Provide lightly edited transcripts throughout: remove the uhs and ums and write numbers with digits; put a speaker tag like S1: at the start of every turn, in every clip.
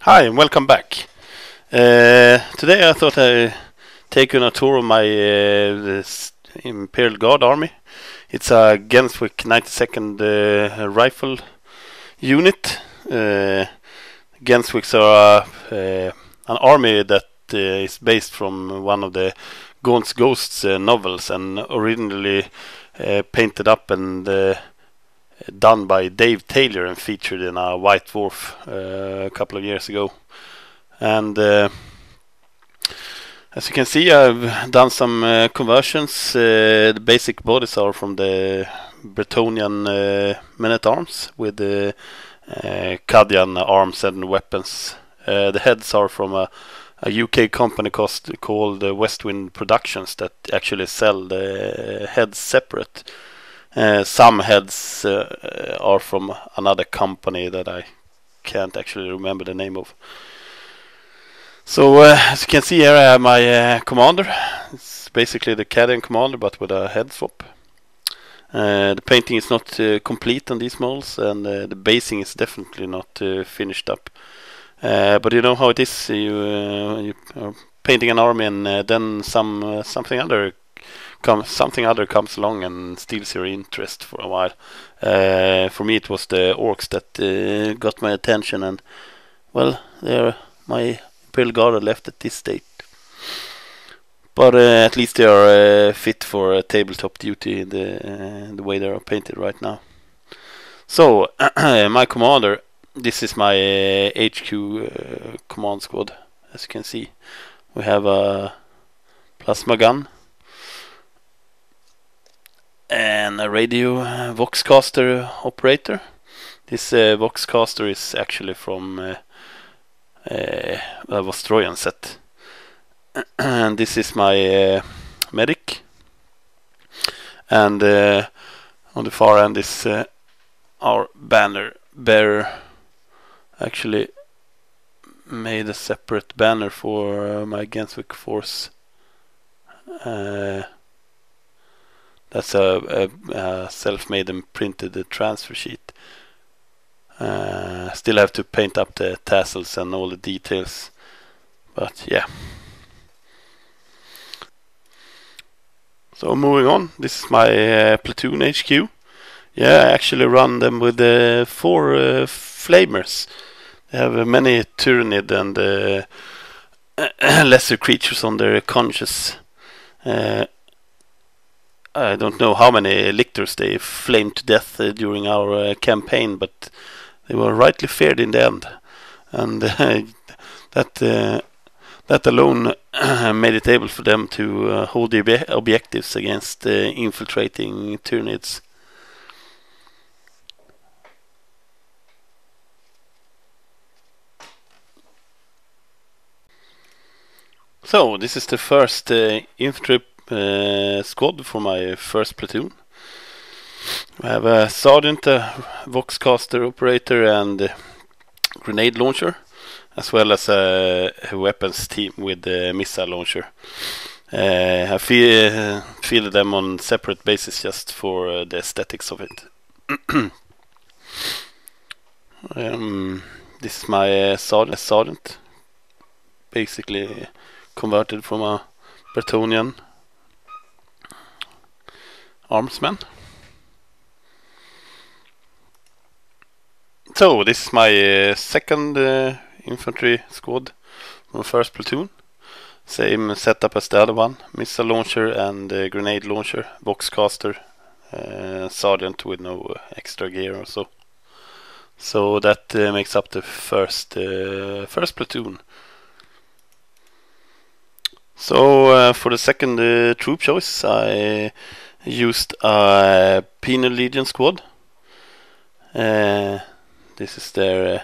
S1: Hi and welcome back. Today I thought I'd take you on a tour of my this Imperial Guard army. It's a Genswick 92nd rifle unit. Genswicks are an army that is based from one of the Gaunt's Ghosts novels and originally painted up and done by Dave Taylor and featured in a White Dwarf a couple of years ago. And as you can see, I've done some conversions. The basic bodies are from the Bretonnian men-at-arms with the Cadian arms and weapons. The heads are from a UK company called Westwind Productions that actually sell the heads separate. Some heads are from another company that I can't actually remember the name of. So as you can see here, I have my commander. It's basically the Cadian commander, but with a head swap. The painting is not complete on these models, and the basing is definitely not finished up. But you know how it is. You are painting an army, and then something other comes along and steals your interest for a while. For me, it was the orcs that got my attention, and well, they're my Imperial Guard are left at this state. But at least they are fit for tabletop duty in the way they are painted right now. So my commander, this is my HQ command squad. As you can see, we have a plasma gun and a radio Voxcaster operator. This Voxcaster is actually from a Vostroyan set. And this is my medic. And on the far end is our banner bearer. Actually made a separate banner for my Genswick force. That's a self-made and printed transfer sheet. Still have to paint up the tassels and all the details, but yeah. So moving on, this is my platoon HQ. Yeah, I actually run them with 4 flamers. They have many Tyrannid and lesser creatures on their conscience. I don't know how many lictors they flamed to death during our campaign, but they were rightly feared in the end. And that alone made it able for them to hold the objectives against infiltrating Tyrannids. So this is the first infantry squad for my first platoon. I have a sergeant, a Voxcaster operator, and grenade launcher, as well as a weapons team with a missile launcher. I fielded them on separate basis just for the aesthetics of it. This is my sergeant, basically converted from a Bretonnian armsman. So this is my second infantry squad from the first platoon. Same setup as the other one: missile launcher and grenade launcher, Voxcaster, sergeant with no extra gear or so. So that makes up the first platoon. So for the second troop choice, I used a Penal Legion squad. This is their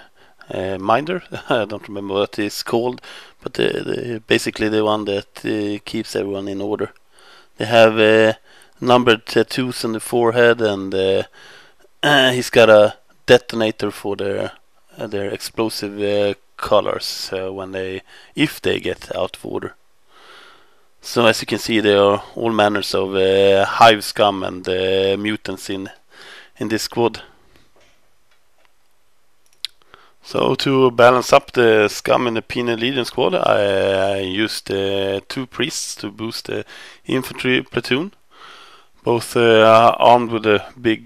S1: minder. I don't remember what it's called, but basically the one that keeps everyone in order. They have numbered tattoos on the forehead, and he's got a detonator for their explosive colors if they get out of order. So as you can see, there are all manners of hive scum and mutants in this squad. So to balance up the scum in the Penal Legion squad, I used 2 priests to boost the infantry platoon, both armed with the big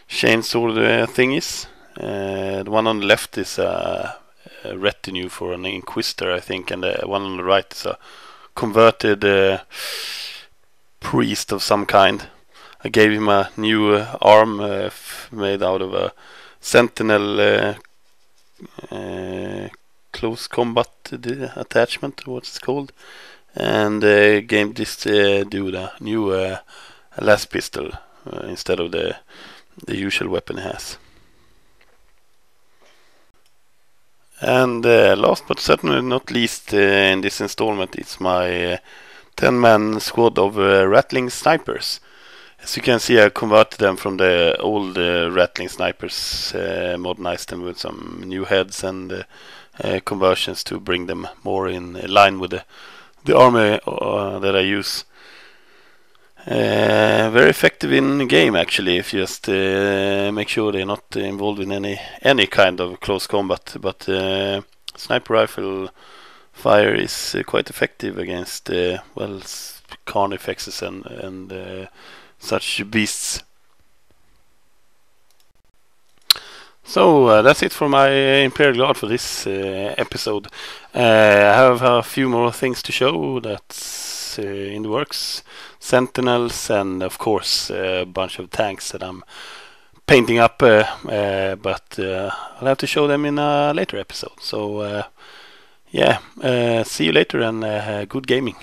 S1: chainsword thingies. The one on the left is a retinue for an inquisitor, I think, and the one on the right is a converted priest of some kind. I gave him a new arm made out of a sentinel close combat attachment, what's it called, and gave this dude a new las pistol instead of the usual weapon he has. And last but certainly not least in this installment is my 10-man squad of rattling snipers. As you can see, I converted them from the old rattling snipers, modernized them with some new heads and conversions to bring them more in line with the army that I use. Very effective in game, actually, if you just make sure they're not involved in any kind of close combat. But sniper rifle fire is quite effective against carnifexes and such beasts. So that's it for my Imperial Guard for this episode. I have a few more things to show that's in the works. Sentinels and of course a bunch of tanks that I'm painting up, but I'll have to show them in a later episode. So yeah, see you later and good gaming.